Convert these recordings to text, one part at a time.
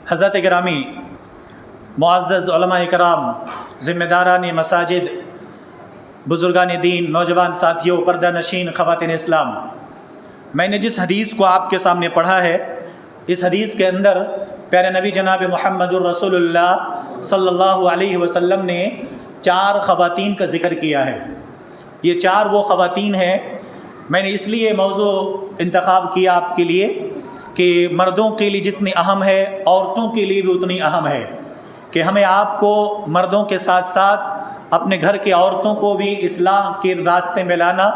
حضرت گرامی، معزز علماء کرام، ذمہ داران مساجد، بزرگان دین، نوجوان ساتھیوں، پردہ نشین خواتین اسلام، میں نے جس حدیث کو آپ کے سامنے پڑھا ہے، اس حدیث کے اندر پیارے نبی جناب محمد الرسول اللہ صلی اللہ علیہ وسلم نے 4 خواتین کا ذکر کیا ہے۔ یہ 4 وہ خواتین ہیں۔ میں نے اس لیے موضوع انتخاب کیا آپ کے لیے کہ مردوں کے لیے جتنی اہم ہے، عورتوں کے لیے بھی اتنی اہم ہے، کہ ہمیں آپ کو مردوں کے ساتھ ساتھ اپنے گھر کے عورتوں کو بھی اصلاح کے راستے میں لانا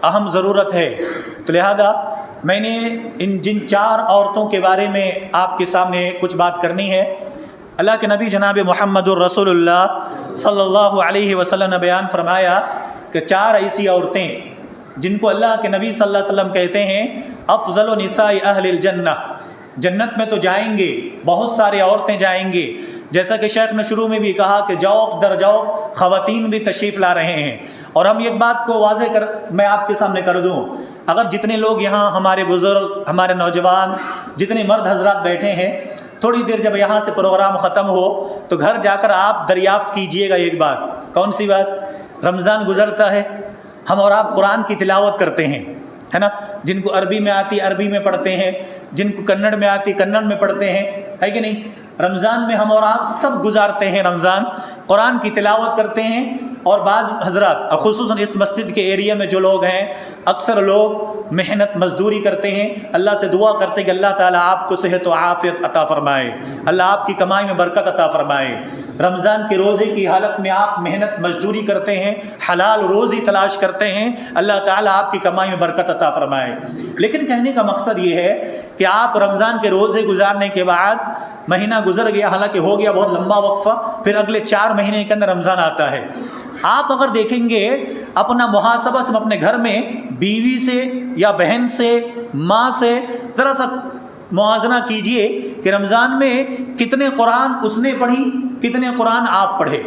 اہم ضرورت ہے۔ تو لہذا میں نے جن 4 عورتوں کے بارے میں آپ کے سامنے کچھ بات کرنی ہے۔ اللہ کے نبی جناب محمد الرسول اللہ صلی اللہ علیہ وسلم نے بیان فرمایا کہ 4 ایسی عورتیں جن کو اللہ کے نبی صلی اللہ علیہ وسلم کہتے ہیں افضل نساء اہل الجنہ، جنت میں تو جائیں گے، بہت سارے عورتیں جائیں گے، جیسا کہ شیخ نے شروع میں بھی کہا کہ جوق در جوق خواتین بھی تشریف لا رہے ہیں۔ اور ہم ایک بات کو واضح میں آپ کے سامنے کر دوں، اگر جتنے لوگ یہاں ہمارے بزرگ، ہمارے نوجوان، جتنے مرد حضرات بیٹھے ہیں، تھوڑی دیر جب یہاں سے پروگرام ختم ہو تو گھر جا کر آپ دریافت کیجئے گا ایک بات۔ کون سی بات؟ رمضان گزرتا ہے، ہم اور آپ قرآن کی تلاوت کرتے ہیں، ہے نا؟ جن کو عربی میں آتی عربی میں پڑھتے ہیں، جن کو کنڑ میں آتی کنڑ میں پڑھتے ہیں، ہے کہ نہیں؟ رمضان میں ہم اور آپ سب گزارتے ہیں، رمضان قرآن کی تلاوت کرتے ہیں۔ اور بعض حضرات، خصوصاً اس مسجد کے ایریا میں جو لوگ ہیں، اکثر لوگ محنت مزدوری کرتے ہیں۔ اللہ سے دعا کرتے ہیں کہ اللہ تعالیٰ آپ کو صحت و عافیت عطا فرمائے، اللہ آپ کی کمائی میں برکت عطا فرمائے۔ رمضان کے روزے کی حالت میں آپ محنت مزدوری کرتے ہیں، حلال روزی تلاش کرتے ہیں، اللہ تعالیٰ آپ کی کمائی میں برکت عطا فرمائے۔ لیکن کہنے کا مقصد یہ ہے کہ آپ رمضان کے روزے گزارنے کے بعد مہینہ گزر گیا، حالانکہ ہو گیا بہت لمبا وقفہ، پھر اگلے 4 مہینے کے اندر رمضان آتا ہے۔ آپ اگر دیکھیں گے اپنا محاسبہ سے اپنے گھر میں بیوی سے یا بہن سے، ماں سے ذرا سا موازنہ کیجئے کہ رمضان میں کتنے قرآن اس نے پڑھی، کتنے قرآن آپ پڑھے،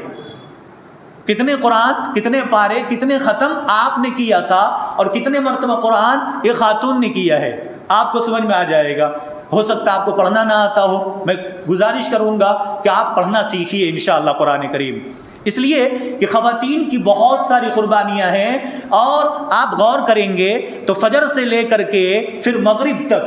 کتنے قرآن، کتنے پارے، کتنے ختم آپ نے کیا تھا، اور کتنے مرتبہ قرآن ایک خاتون نے کیا ہے۔ آپ کو سمجھ میں آ جائے گا۔ ہو سکتا ہے آپ کو پڑھنا نہ آتا ہو، میں گزارش کروں گا کہ آپ پڑھنا سیکھیے انشاءاللہ قرآن کریم، اس لیے کہ خواتین کی بہت ساری قربانیاں ہیں۔ اور آپ غور کریں گے تو فجر سے لے کر کے پھر مغرب تک،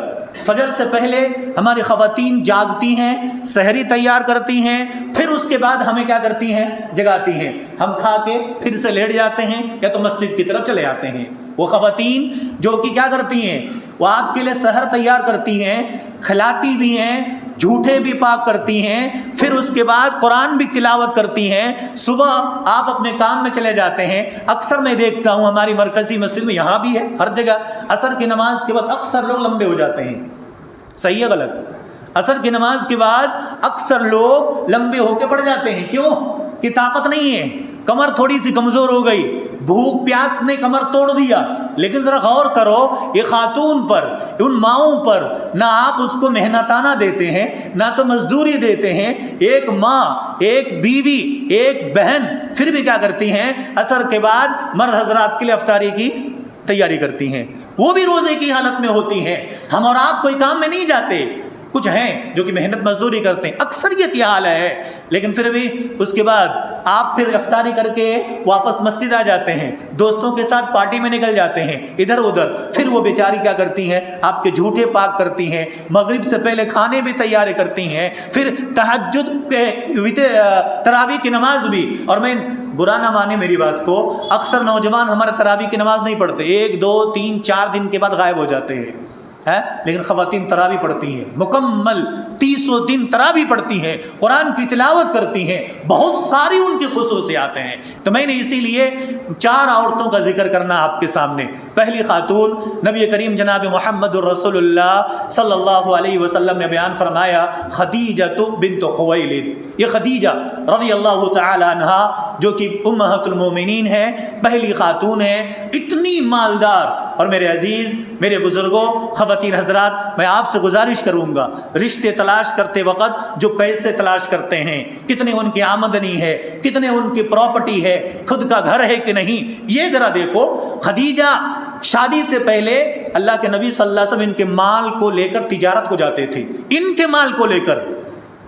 فجر سے پہلے ہماری خواتین جاگتی ہیں، سحری تیار کرتی ہیں، پھر اس کے بعد ہمیں کیا کرتی ہیں؟ جگاتی ہیں۔ ہم کھا کے پھر سے لیٹ جاتے ہیں یا تو مسجد کی طرف چلے جاتے ہیں۔ وہ خواتین جو کہ کیا کرتی ہیں، وہ آپ کے لیے سحر تیار کرتی ہیں، کھلاتی بھی ہیں، جھوٹے بھی پاک کرتی ہیں، پھر اس کے بعد قرآن بھی تلاوت کرتی ہیں۔ صبح آپ اپنے کام میں چلے جاتے ہیں۔ اکثر میں دیکھتا ہوں ہماری مرکزی مسجد میں، یہاں بھی ہے، ہر جگہ عصر کی نماز کے بعد اکثر لوگ لمبے ہو جاتے ہیں۔ صحیح ہے غلط؟ عصر کی نماز کے بعد اکثر لوگ لمبے ہو کے پڑ جاتے ہیں۔ کیوں؟ کہ طاقت نہیں ہے، کمر تھوڑی سی کمزور ہو گئی، بھوک پیاس نے کمر توڑ دیا۔ لیکن ذرا غور کرو، یہ خاتون پر، ان ماؤں پر نہ آپ اس کو محنتانہ دیتے ہیں، نہ تو مزدوری دیتے ہیں۔ ایک ماں، ایک بیوی، ایک بہن پھر بھی کیا کرتی ہیں؟ عصر کے بعد مرد حضرات کے لیے افطاری کی تیاری کرتی ہیں، وہ بھی روزے کی حالت میں ہوتی ہیں۔ ہم اور آپ کوئی کام میں نہیں جاتے، کچھ ہیں جو کہ محنت مزدوری کرتے ہیں، اکثریت یہ حال ہے۔ لیکن پھر بھی اس کے بعد آپ پھر افطاری کر کے واپس مسجد آ جاتے ہیں، دوستوں کے ساتھ پارٹی میں نکل جاتے ہیں ادھر ادھر، پھر وہ بیچاری کیا کرتی ہیں؟ آپ کے جھوٹے پاک کرتی ہیں، مغرب سے پہلے کھانے بھی تیار کرتی ہیں، پھر تہجد تراویح کی نماز بھی۔ اور میں برا نہ مانے میری بات کو، اکثر نوجوان ہمارے تراویح کی نماز نہیں پڑھتے، 1 2 3 4 دن کے بعد غائب ہو جاتے ہیں، لیکن خواتین تراویح پڑھتی ہیں، مکمل 30 دن تراویح پڑھتی ہیں، قرآن کی تلاوت کرتی ہیں، بہت ساری ان کی خصوصیات ہیں۔ تو میں نے اسی لیے 4 عورتوں کا ذکر کرنا آپ کے سامنے۔ پہلی خاتون نبی کریم جناب محمد الرسول اللہ صلی اللہ علیہ وسلم نے بیان فرمایا، خدیجہ بنت خویلد۔ یہ خدیجہ رضی اللہ تعالی عنہا جو کہ امہات المومنین ہیں، پہلی خاتون ہیں، اتنی مالدار۔ اور میرے عزیز، میرے بزرگوں، خواتین حضرات، میں آپ سے گزارش کروں گا، رشتے تلاش کرتے وقت جو پیسے تلاش کرتے ہیں، کتنی ان کی آمدنی ہے، کتنے ان کی پراپرٹی ہے، خود کا گھر ہے کہ نہیں، یہ ذرا دیکھو۔ خدیجہ شادی سے پہلے اللہ کے نبی صلی اللہ علیہ وسلم ان کے مال کو لے کر تجارت کو جاتے تھے، ان کے مال کو لے کر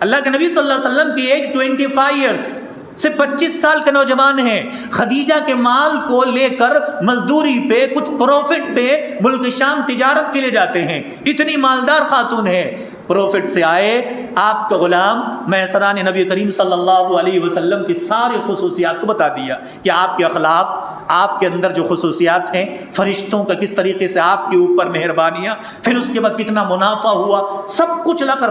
اللہ کے نبی صلی اللہ علیہ وسلم کی ایج 25 ایئرس سے 25 سال کے نوجوان ہیں. خدیجہ کے مال کو لے کر مزدوری پہ کچھ پروفٹ پہ ملک شام تجارت کے لیے جاتے ہیں. اتنی مالدار خاتون ہے. پروفٹ سے آئے آپ کا غلام میسران نبی کریم صلی اللہ علیہ وسلم کی ساری خصوصیات کو بتا دیا کہ آپ کے اخلاق، آپ کے اندر جو خصوصیات ہیں، فرشتوں کا کس طریقے سے آپ کے اوپر مہربانیاں، پھر اس کے بعد کتنا منافع ہوا، سب کچھ لا کر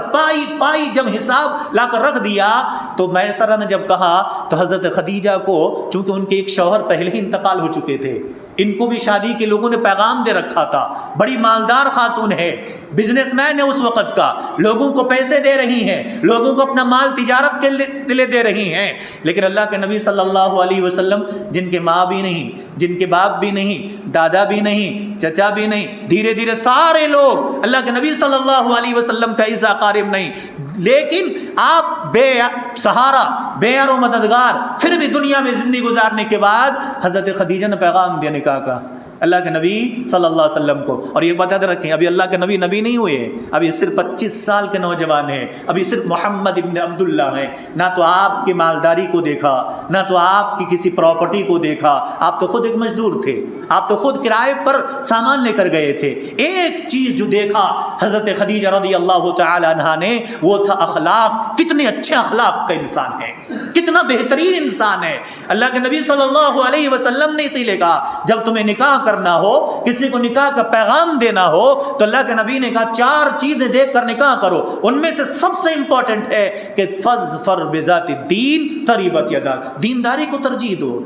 پائی جب حساب لا کر رکھ دیا تو میسرہ نے جب کہا تو حضرت خدیجہ کو، چونکہ ان کے ایک شوہر پہلے ہی انتقال ہو چکے تھے، ان کو بھی شادی کے لوگوں نے پیغام دے رکھا تھا، بڑی مالدار خاتون ہے، بزنس مین ہے اس وقت کا، لوگوں کو پیسے دے رہی ہیں، لوگوں کو اپنا مال تجارت کے لیے دے رہی ہیں. لیکن اللہ کے نبی صلی اللہ علیہ وسلم جن کے ماں بھی نہیں، جن کے باپ بھی نہیں، دادا بھی نہیں، چچا بھی نہیں، دھیرے دھیرے سارے لوگ اللہ کے نبی صلی اللہ علیہ وسلم کا عزا قارب نہیں، لیکن آپ بے سہارا، بے یار و مددگار، پھر بھی دنیا میں زندگی گزارنے کے بعد حضرت خدیجہ نے پیغام دیا نکاح کا اللہ کے نبی صلی اللہ علیہ وسلم کو. اور یہ بتا دے رکھیں ابھی اللہ کے نبی نہیں ہوئے، ابھی صرف 25 سال کے نوجوان ہیں، ابھی صرف محمد ابن عبداللہ ہیں. نہ تو آپ کی مالداری کو دیکھا، نہ تو آپ کی کسی پراپرٹی کو دیکھا، آپ تو خود ایک مزدور تھے، آپ تو خود کرائے پر سامان لے کر گئے تھے. ایک چیز جو دیکھا حضرت خدیجہ رضی اللہ تعالی عنہا نے وہ تھا اخلاق. کتنے اچھے اخلاق کا انسان ہے، کتنا بہترین انسان ہے. اللہ کے نبی صلی اللہ علیہ وسلم نے اسی لیے کہا جب تمہیں نکاح کرنا ہو، کسی کو نکاح کا پیغام دینا ہو تو اللہ کے نبی نے کہا 4 چیزیں دیکھ کر نکاح کرو. ان میں سے سب سے امپورٹنٹ ہے کہ فظفر بذات الدین تریبت یداک، دینداری کو ترجیح دو.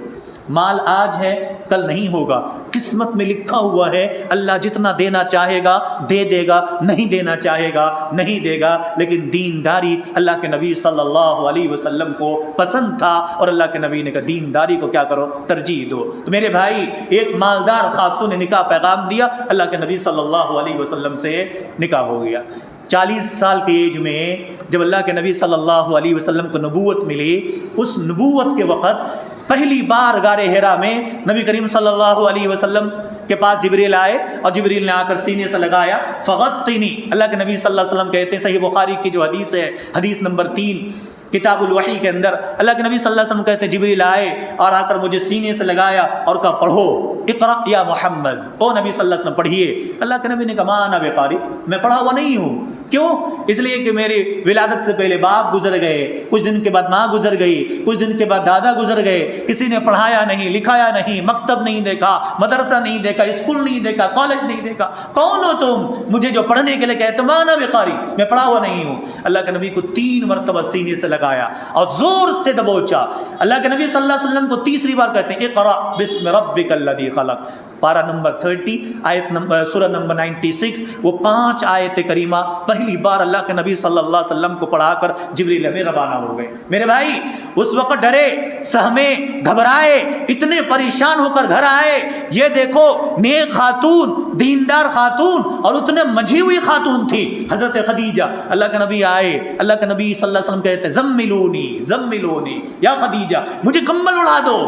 مال آج ہے کل نہیں ہوگا، قسمت میں لکھا ہوا ہے اللہ جتنا دینا چاہے گا دے دے گا، نہیں دینا چاہے گا نہیں دے گا. لیکن دینداری اللہ کے نبی صلی اللہ علیہ وسلم کو پسند تھا اور اللہ کے نبی نے کہا دینداری کو کیا کرو، ترجیح دو. تو میرے بھائی ایک مالدار خاتون نے نکاح پیغام دیا، اللہ کے نبی صلی اللہ علیہ وسلم سے نکاح ہو گیا. 40 سال کی ایج میں جب اللہ کے نبی صلی اللہ علیہ وسلم کو نبوت ملی، اس نبوت کے وقت پہلی بار غار حرا میں نبی کریم صلی اللہ علیہ وسلم کے پاس جبریل آئے اور جبریل نے آ کر سینے سے لگایا فغطنی. اللہ کے نبی صلی اللہ علیہ وسلم کہتے ہیں، صحیح بخاری کی جو حدیث ہے، حدیث نمبر 3 کتاب الوحی کے اندر، اللہ کے نبی صلی اللہ علیہ وسلم کہتے ہیں جبریل آئے اور آ کر مجھے سینے سے لگایا اور کہا پڑھو اقرأ یا محمد، او نبی صلی اللہ علیہ وسلم پڑھیے. اللہ کے نبی نے کہا ما انا بقاری، میں پڑھا ہوا نہیں ہوں. کیوں؟ اس لیے کہ میری ولادت سے پہلے باپ گزر گئے، کچھ دن کے بعد ماں گزر گئی، کچھ دن کے بعد دادا گزر گئے، کسی نے پڑھایا نہیں، لکھایا نہیں، مکتب نہیں دیکھا، مدرسہ نہیں دیکھا، اسکول نہیں دیکھا، کالج نہیں دیکھا. کون ہو تم مجھے جو پڑھنے کے لیے کہتے ما انا بقاری، میں پڑھا ہوا نہیں ہوں. اللہ کے نبی کو 3 مرتبہ سینے سے لگایا اور زور سے دبوچا. اللہ کے نبی صلی اللہ علیہ وسلم کو تیسری بار کہتے ہیں اقرأ بسم ربک الذی خلق، پارہ نمبر 30 آیت نمبر سورہ نمبر 96. وہ 5 آیت کریمہ پہلی بار اللہ کے نبی صلی اللہ علیہ وسلم کو پڑھا کر جبریل میں روانہ ہو گئے. میرے بھائی اس وقت ڈرے، سہمے، گھبرائے، اتنے پریشان ہو کر گھر آئے. یہ دیکھو نیک خاتون، دیندار خاتون اور اتنے مجھی ہوئی خاتون تھی حضرت خدیجہ. اللہ کے نبی آئے، اللہ کے نبی صلی اللہ علیہ وسلم کہتے ہیں زملونی زملونی یا خدیجہ، مجھے کمبل اڑا دو.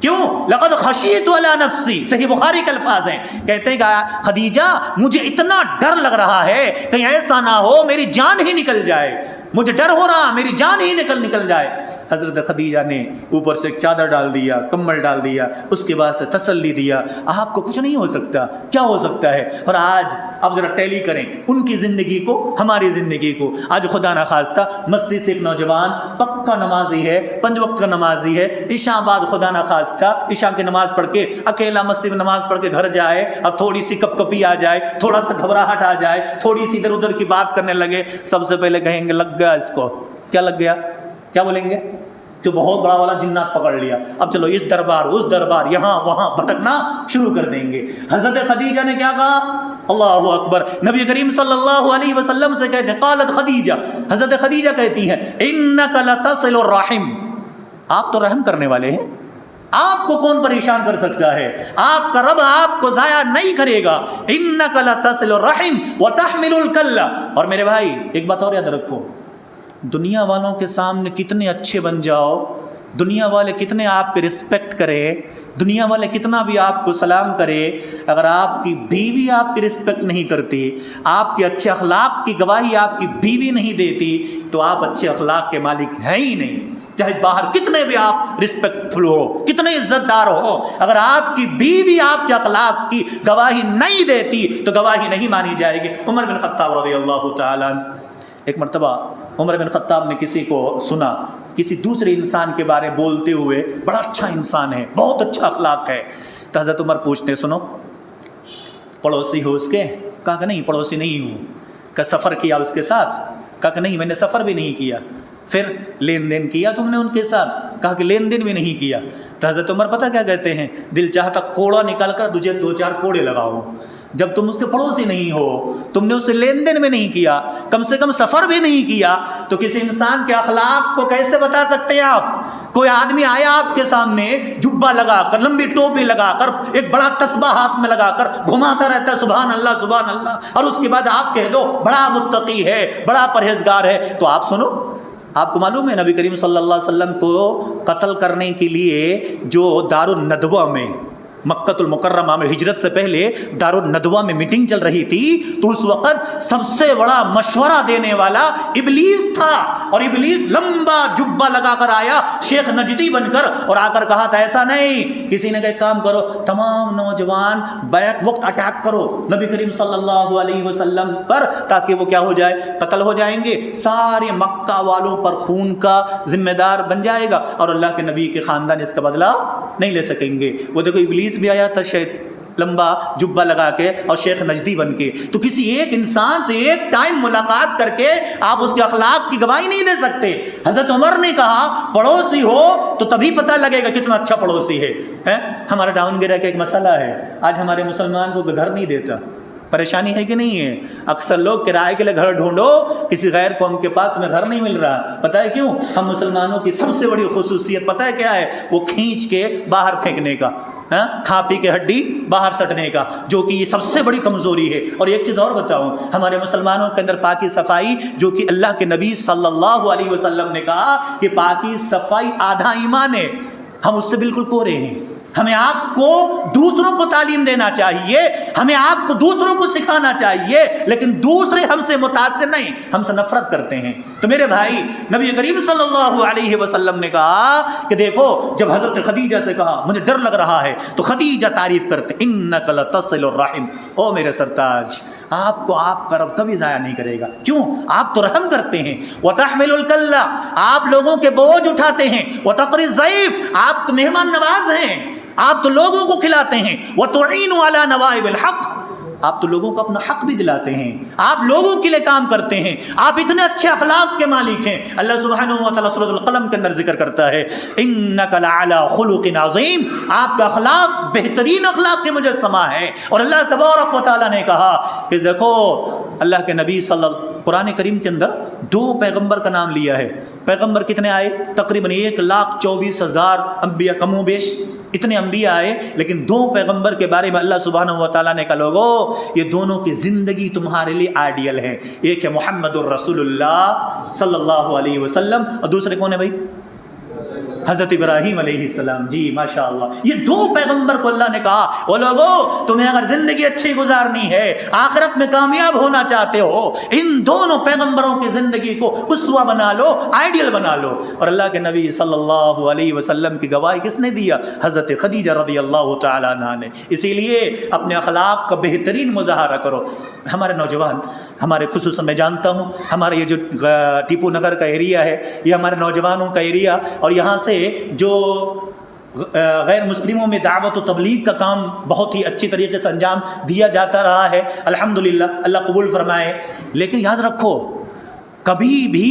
کیوں؟ لقد خشیت علی نفسی، صحیح بخاری کے الفاظ ہیں. کہتے ہیں کہ خدیجہ مجھے اتنا ڈر لگ رہا ہے کہیں ایسا نہ ہو میری جان ہی نکل جائے، مجھے ڈر ہو رہا میری جان ہی نکل جائے. حضرت خدیجہ نے اوپر سے ایک چادر ڈال دیا، کمبل ڈال دیا، اس کے بعد سے تسلی دیا آپ کو کچھ نہیں ہو سکتا. کیا ہو سکتا ہے؟ اور آج اب ذرا ٹیلی کریں ان کی زندگی کو ہماری زندگی کو. آج خدا نخواستہ مسجد سے ایک نوجوان پکا نمازی ہے، 5 وقت کا نمازی ہے، عشاء بعد خدا نخواستہ عشاء کی نماز پڑھ کے اکیلا مسجد میں نماز پڑھ کے گھر جائے اور تھوڑی سی کپ کپی آ جائے، تھوڑا سا گھبراہٹ آ جائے، تھوڑی سی ادھر ادھر کی بات کرنے لگے، سب سے پہلے کہیں گے لگ گیا اس کو. کیا لگ گیا؟ کیا بولیں گے؟ کہ بہت بڑا والا جنات پکڑ لیا، اب چلو اس دربار اس دربار یہاں وہاں بھٹکنا شروع کر دیں گے. حضرت خدیجہ نے کیا کہا؟ اللہ اکبر. نبی کریم صلی اللہ علیہ وسلم سے کہتے ہیں قالت خدیجہ، حضرت خدیجہ کہتی ہے انک لتصل الرحم، آپ تو رحم کرنے والے ہیں، آپ کو کون پریشان کر سکتا ہے؟ آپ کا رب آپ کو ضائع نہیں کرے گا. انک لتصل الرحم وتحمل الکل. اور میرے بھائی ایک بات اور یاد رکھو، دنیا والوں کے سامنے کتنے اچھے بن جاؤ، دنیا والے کتنے آپ کے رسپیکٹ کرے، دنیا والے کتنا بھی آپ کو سلام کرے، اگر آپ کی بیوی آپ کی رسپیکٹ نہیں کرتی، آپ کے اچھے اخلاق کی گواہی آپ کی بیوی نہیں دیتی، تو آپ اچھے اخلاق کے مالک ہیں ہی نہیں۔ چاہے باہر کتنے بھی آپ رسپیکٹ فل ہو، کتنے عزت دار ہو، اگر آپ کی بیوی آپ کے اخلاق کی گواہی نہیں دیتی تو گواہی نہیں مانی جائے گی۔ عمر بن خطاب رضی اللہ تعالیٰ عنہ، ایک مرتبہ عمر بن خطاب نے کسی کو سنا کسی دوسرے انسان کے بارے بولتے ہوئے، بڑا اچھا انسان ہے، بہت اچھا اخلاق ہے، تو حضرت عمر پوچھتے، سنو پڑوسی ہو اس کے؟ کہا کہ نہیں پڑوسی نہیں ہوں۔ کہ سفر کیا اس کے ساتھ؟ کہا کہ نہیں میں نے سفر بھی نہیں کیا۔ پھر لین دین کیا تم نے ان کے ساتھ؟ کہا کہ لین دین بھی نہیں کیا۔ تو حضرت عمر پتہ کیا کہتے ہیں؟ دل چاہتا کوڑا نکال کر تجھے 2-4 کوڑے لگاؤ۔ جب تم اس کے پڑوسی نہیں ہو، تم نے اس سے لین دین بھی نہیں کیا، کم سے کم سفر بھی نہیں کیا، تو کسی انسان کے اخلاق کو کیسے بتا سکتے ہیں آپ؟ کوئی آدمی آیا آپ کے سامنے جبہ لگا کر، لمبی ٹوپی لگا کر، ایک بڑا تسبیح ہاتھ میں لگا کر گھماتا رہتا ہے سبحان اللہ سبحان اللہ، اور اس کے بعد آپ کہہ دو بڑا متقی ہے، بڑا پرہیزگار ہے، تو آپ سنو۔ آپ کو معلوم ہے نبی کریم صلی اللہ علیہ وسلم کو قتل کرنے کے لیے جو دار الندوہ میں، مکہ المکرمہ میں ہجرت سے پہلے دار الندوہ میں میٹنگ چل رہی تھی، تو اس وقت سب سے بڑا مشورہ دینے والا ابلیس تھا، اور ابلیس لمبا جبہ لگا کر آیا شیخ نجدی بن کر، اور آ کر کہا تھا ایسا نہیں، کسی نے ایک کام کرو، تمام نوجوان بیک وقت اٹیک کرو نبی کریم صلی اللہ علیہ وسلم پر، تاکہ وہ کیا ہو جائے، قتل ہو جائیں گے، سارے مکہ والوں پر خون کا ذمہ دار بن جائے گا، اور اللہ کے نبی کے خاندان اس کا بدلہ نہیں لے سکیں گے۔ وہ دیکھو ابلیس بھی آیا تھا لمبا جبہ لگا کے اور شیخ نجدی بن کے، تو کسی ایک انسان سے ایک ٹائم ملاقات کر کے آپ اس کے اخلاق کی گواہی نہیں دے سکتے۔ حضرت عمر نے کہا پڑوسی ہو تو تبھی پتہ لگے گا کتنا اچھا پڑوسی ہے۔ ہمارا ڈاؤن گرا کا ایک مسئلہ ہے، آج ہمارے مسلمان کو گھر نہیں دیتا، پریشانی ہے کہ نہیں ہے؟ اکثر لوگ کرائے کے لیے گھر ڈھونڈو، کسی غیر قوم کے پاس تمہیں گھر نہیں مل رہا، پتہ ہے کیوں؟ ہم مسلمانوں کی سب سے بڑی خصوصیت پتہ ہے کیا ہے؟ وہ کھینچ کے باہر پھینکنے کا، کھا پی کے ہڈی باہر سٹنے کا، جو کہ یہ سب سے بڑی کمزوری ہے۔ اور ایک چیز اور بتاؤں، ہمارے مسلمانوں کے اندر پاکی صفائی، جو کہ اللہ کے نبی صلی اللہ علیہ وسلم نے کہا کہ پاکی صفائی آدھا ایمان ہے، ہم اس سے بالکل کورے ہیں۔ ہمیں آپ کو دوسروں کو تعلیم دینا چاہیے، ہمیں آپ کو دوسروں کو سکھانا چاہیے، لیکن دوسرے ہم سے متاثر نہیں، ہم سے نفرت کرتے ہیں۔ تو میرے بھائی، نبی کریم صلی اللہ علیہ وسلم نے کہا کہ دیکھو، جب حضرت خدیجہ سے کہا مجھے ڈر لگ رہا ہے، تو خدیجہ تعریف کرتے، انک لتصل الرحم، او میرے سرتاج، آپ کو آپ کا رب کبھی ضائع نہیں کرے گا۔ کیوں؟ آپ تو رحم کرتے ہیں۔ وتحمل الکلہ، آپ لوگوں کے بوجھ اٹھاتے ہیں۔ وتقری الضیف، آپ تو مہمان نواز ہیں، آپ تو لوگوں کو کھلاتے ہیں۔ وتعین علی نوائب الحق، آپ تو لوگوں کو اپنا حق بھی دلاتے ہیں، آپ لوگوں کے لیے کام کرتے ہیں، آپ اتنے اچھے اخلاق کے مالک ہیں۔ اللہ سبحانہ و تعالیٰ سورۃ القلم کے اندر ذکر کرتا ہے، انک لعلی خلق عظیم، آپ کا اخلاق بہترین اخلاق کے مجسمہ ہے۔ اور اللہ تبارک و تعالیٰ نے کہا کہ دیکھو، اللہ کے نبی قرآن کریم کے اندر 2 پیغمبر کا نام لیا ہے۔ پیغمبر کتنے آئے؟ تقریباً 1,24,000 انبیاء، کم و بیش اتنے انبیاء آئے، لیکن 2 پیغمبر کے بارے میں اللہ سبحانہ و تعالیٰ نے کہا لوگو، یہ دونوں کی زندگی تمہارے لیے آئیڈیل ہے۔ ایک ہے محمد الرسول اللہ صلی اللہ علیہ وسلم، اور دوسرے کون ہے بھائی؟ حضرت ابراہیم علیہ السلام۔ جی ماشاء اللہ، یہ 2 پیغمبر کو اللہ نے کہا وہ لوگو، تمہیں اگر زندگی اچھی گزارنی ہے، آخرت میں کامیاب ہونا چاہتے ہو، ان دونوں پیغمبروں کی زندگی کو اسوہ بنا لو، آئیڈیل بنا لو۔ اور اللہ کے نبی صلی اللہ علیہ وسلم کی گواہی کس نے دیا؟ حضرت خدیجہ رضی اللہ تعالیٰ عنہا نے۔ اسی لیے اپنے اخلاق کا بہترین مظاہرہ کرو۔ ہمارے نوجوان، ہمارے خصوصاً میں جانتا ہوں ہمارے یہ جو ٹیپو نگر کا ایریا ہے، یہ ہمارے نوجوانوں کا ایریا، اور یہاں سے جو غیر مسلموں میں دعوت و تبلیغ کا کام بہت ہی اچھی طریقے سے انجام دیا جاتا رہا ہے، الحمدللہ، اللہ قبول فرمائے۔ لیکن یاد رکھو، کبھی بھی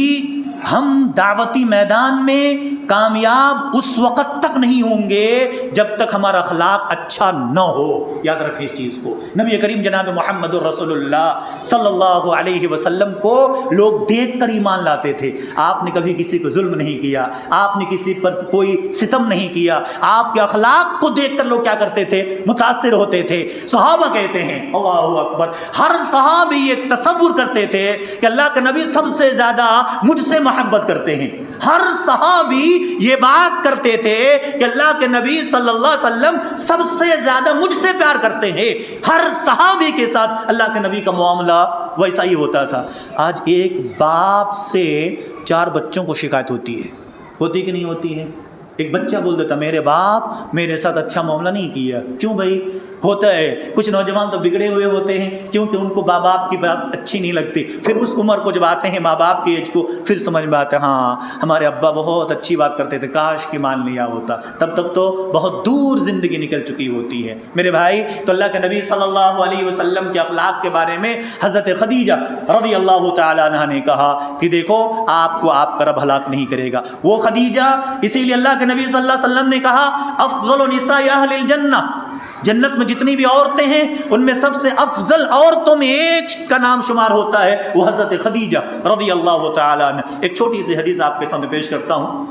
ہم دعوتی میدان میں کامیاب اس وقت تک نہیں ہوں گے جب تک ہمارا اخلاق اچھا نہ ہو۔ یاد رکھیں اس چیز کو۔ نبی کریم جناب محمد الرسول اللہ صلی اللہ علیہ وسلم کو لوگ دیکھ کر ایمان لاتے تھے۔ آپ نے کبھی کسی کو ظلم نہیں کیا، آپ نے کسی پر کوئی ستم نہیں کیا، آپ کے اخلاق کو دیکھ کر لوگ کیا کرتے تھے؟ متاثر ہوتے تھے۔ صحابہ کہتے ہیں، اللہ اکبر، ہر صحابی یہ تصور کرتے تھے کہ اللہ کے نبی سب سے زیادہ مجھ سے محبت کرتے ہیں۔ ہر صحابی یہ بات کرتے تھے کہ اللہ کے نبی صلی اللہ علیہ وسلم سب سے زیادہ مجھ سے پیار کرتے ہیں۔ ہر صحابی کے ساتھ اللہ کے نبی کا معاملہ ویسا ہی ہوتا تھا۔ آج ایک باپ سے 4 بچوں کو شکایت ہوتی ہے، ہوتی کہ نہیں ہوتی ہے؟ ایک بچہ بول دیتا میرے باپ میرے ساتھ اچھا معاملہ نہیں کیا۔ کیوں بھائی؟ ہوتا ہے کچھ نوجوان تو بگڑے ہوئے ہوتے ہیں کیونکہ ان کو ماں باپ کی بات اچھی نہیں لگتی، پھر اس عمر کو جب آتے ہیں ماں باپ کی ایج کو پھر سمجھ میں آتا ہے ہاں ہمارے ابا بہت اچھی بات کرتے تھے، کاش کہ مان لیا ہوتا، تب تک تو بہت دور زندگی نکل چکی ہوتی ہے۔ میرے بھائی تو اللہ کے نبی صلی اللہ علیہ وسلم کے اخلاق کے بارے میں حضرت خدیجہ رضی اللہ تعالی عنہا نے کہا کہ دیکھو آپ کو آپ کا رب ہلاک نہیں کرے گا۔ وہ خدیجہ، اسی لیے اللہ کے نبی صلی اللہ علیہ وسلم نے کہا افضل نساء اہل الجنہ، جنت میں جتنی بھی عورتیں ہیں ان میں سب سے افضل عورتوں میں ایک کا نام شمار ہوتا ہے، وہ حضرت خدیجہ رضی اللہ تعالی عنہ۔ ایک چھوٹی سی حدیث آپ کے سامنے پیش کرتا ہوں۔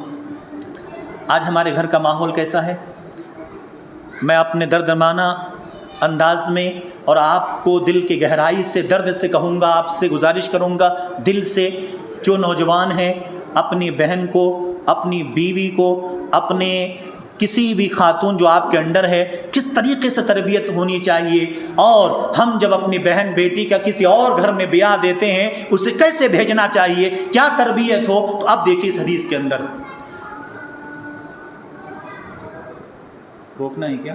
آج ہمارے گھر کا ماحول کیسا ہے؟ میں اپنے دردمانہ انداز میں اور آپ کو دل کی گہرائی سے درد سے کہوں گا، آپ سے گزارش کروں گا دل سے، جو نوجوان ہیں اپنی بہن کو، اپنی بیوی کو، اپنے کسی بھی خاتون جو آپ کے انڈر ہے کس طریقے سے تربیت ہونی چاہیے، اور ہم جب اپنی بہن بیٹی کا کسی اور گھر میں بیاہ دیتے ہیں اسے کیسے بھیجنا چاہیے، کیا تربیت ہو، تو اب دیکھیے اس حدیث کے اندر۔ روکنا ہے کیا؟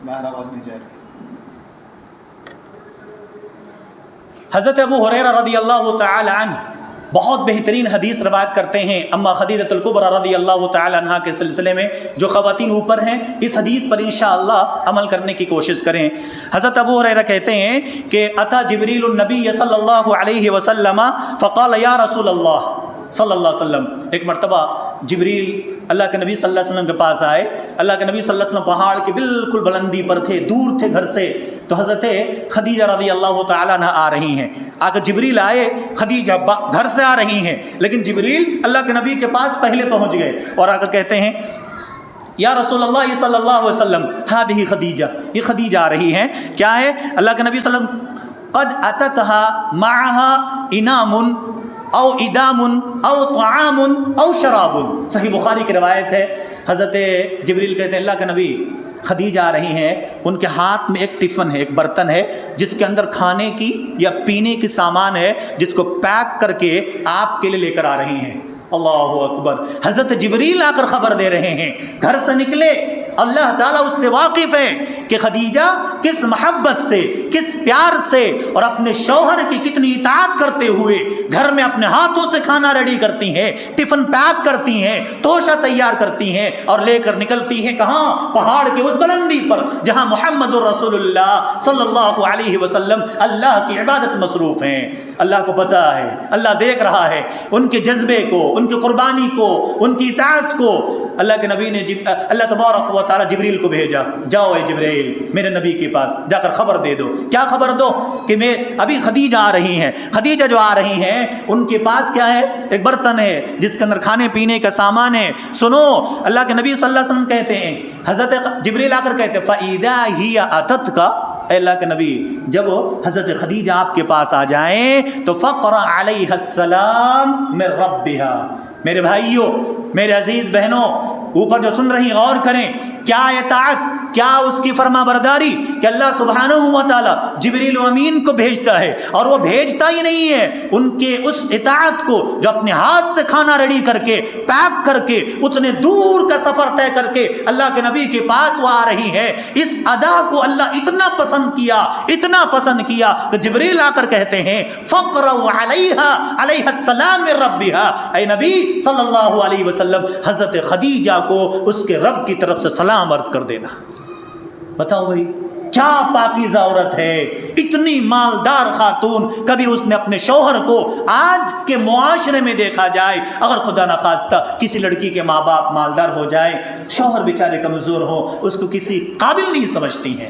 باہر آواز نہیں جا رہی۔ حضرت ابو ہریرہ رضی اللہ تعالی عنہ بہت بہترین حدیث روایت کرتے ہیں اما خدیجہ الکبریٰ رضی اللہ تعالی عنہا کے سلسلے میں۔ جو خواتین اوپر ہیں اس حدیث پر انشاءاللہ عمل کرنے کی کوشش کریں۔ حضرت ابو ہریرہ کہتے ہیں کہ اتی جبریل النبی صلی اللہ علیہ وسلم فقال یا رسول اللہ صلی اللہ علیہ وسلم، ایک مرتبہ جبریل اللہ کے نبی صلی اللہ علیہ وسلم کے پاس آئے۔ اللہ کے نبی صلی اللہ علیہ وسلم پہاڑ کی بالکل بلندی پر تھے، دور تھے گھر سے، تو حضرت خدیجہ رضی اللہ تعالیٰ عنہ آ رہی ہیں۔ آگے جبریل آئے، خدیجہ گھر سے آ رہی ہیں، لیکن جبریل اللہ کے نبی کے پاس پہلے پہنچ گئے اور آ کر کہتے ہیں یا رسول اللہ صلی اللہ علیہ وسلم ہذہ خدیجہ، یہ خدیجہ آ رہی ہیں، کیا ہے؟ اللہ کے نبی صلی اللہ علیہ وسلم قد اتتها معها انام او ادام او طعام او شراب، صحیح بخاری کی روایت ہے۔ حضرت جبریل کہتے ہیں اللہ کے نبی خدیجہ آ رہی ہیں، ان کے ہاتھ میں ایک ٹفن ہے، ایک برتن ہے جس کے اندر کھانے کی یا پینے کی سامان ہے، جس کو پیک کر کے آپ کے لیے لے کر آ رہی ہیں۔ اللہ اکبر، حضرت جبریل آ کر خبر دے رہے ہیں، گھر سے نکلے، اللہ تعالیٰ اس سے واقف ہے کہ خدیجہ کس محبت سے، کس پیار سے اور اپنے شوہر کی کتنی اطاعت کرتے ہوئے گھر میں اپنے ہاتھوں سے کھانا ریڈی کرتی ہیں، ٹفن پیک کرتی ہیں، توشہ تیار کرتی ہیں اور لے کر نکلتی ہیں کہاں؟ پہاڑ کی اس بلندی پر جہاں محمد الرسول اللہ صلی اللہ علیہ وسلم اللہ کی عبادت مصروف ہیں۔ اللہ کو پتہ ہے، اللہ دیکھ رہا ہے ان کے جذبے کو، ان کی قربانی کو، ان کی اطاعت کو۔ اللہ کے نبی نے اللہ تبارک و تعالیٰ جبریل کو بھیجا، جاؤ اے جبریل میرے نبی کے پاس جا کر خبر دے دو۔ کیا خبر دو؟ کہ میں ابھی خدیجہ آ رہی ہیں، خدیجہ جو آ رہی ہیں ان کے پاس کیا ہے؟ ایک برتن ہے جس کے اندر کھانے پینے کا سامان ہے۔ سنو، اللہ کے نبی صلی اللہ علیہ وسلم کہتے ہیں، حضرت جبریل آ کر کہتے ہیں فَإِذَا هِيَ أَتَتْكَ، اے اللہ کے نبی جب حضرت خدیجہ آپ کے پاس آ جائیں تو فَقْرَ عَلَيْهَا السَّلَامُ مِن رَبِّهَا۔ میرے بھائیوں، میرے عزیز بہنوں، اوپر جو سن رہی غور کریں، کیا اطاعت، کیا اس کی فرما برداری کہ اللہ سبحانہ و تعالیٰ جبریل امین کو بھیجتا ہے، اور وہ بھیجتا ہی نہیں ہے ان کے اس اطاعت کو جو اپنے ہاتھ سے کھانا ریڈی کر کے پیک کر کے اتنے دور کا سفر طے کر کے اللہ کے نبی کے پاس وہ آ رہی ہے۔ اس ادا کو اللہ اتنا پسند کیا، اتنا پسند کیا کہ جبریل آ کر کہتے ہیں فَقْرَوْا عَلَيْهَا عَلَيْهَا السَّلَامُ مِن رَبِّهَا، اے نبی صلی اللہ علیہ وسلم حضرت خدیجہ کو اس کے رب کی طرف سے سلام عرض کر دینا۔ بتاؤ بھائی کیا پاکیزہ عورت ہے، اتنی مالدار خاتون، کبھی اس نے اپنے شوہر کو، آج کے معاشرے میں دیکھا جائے اگر خدا نخواستہ کسی لڑکی کے ماں باپ مالدار ہو جائے، شوہر بیچارے کمزور ہو، اس کو کسی قابل نہیں سمجھتی ہیں۔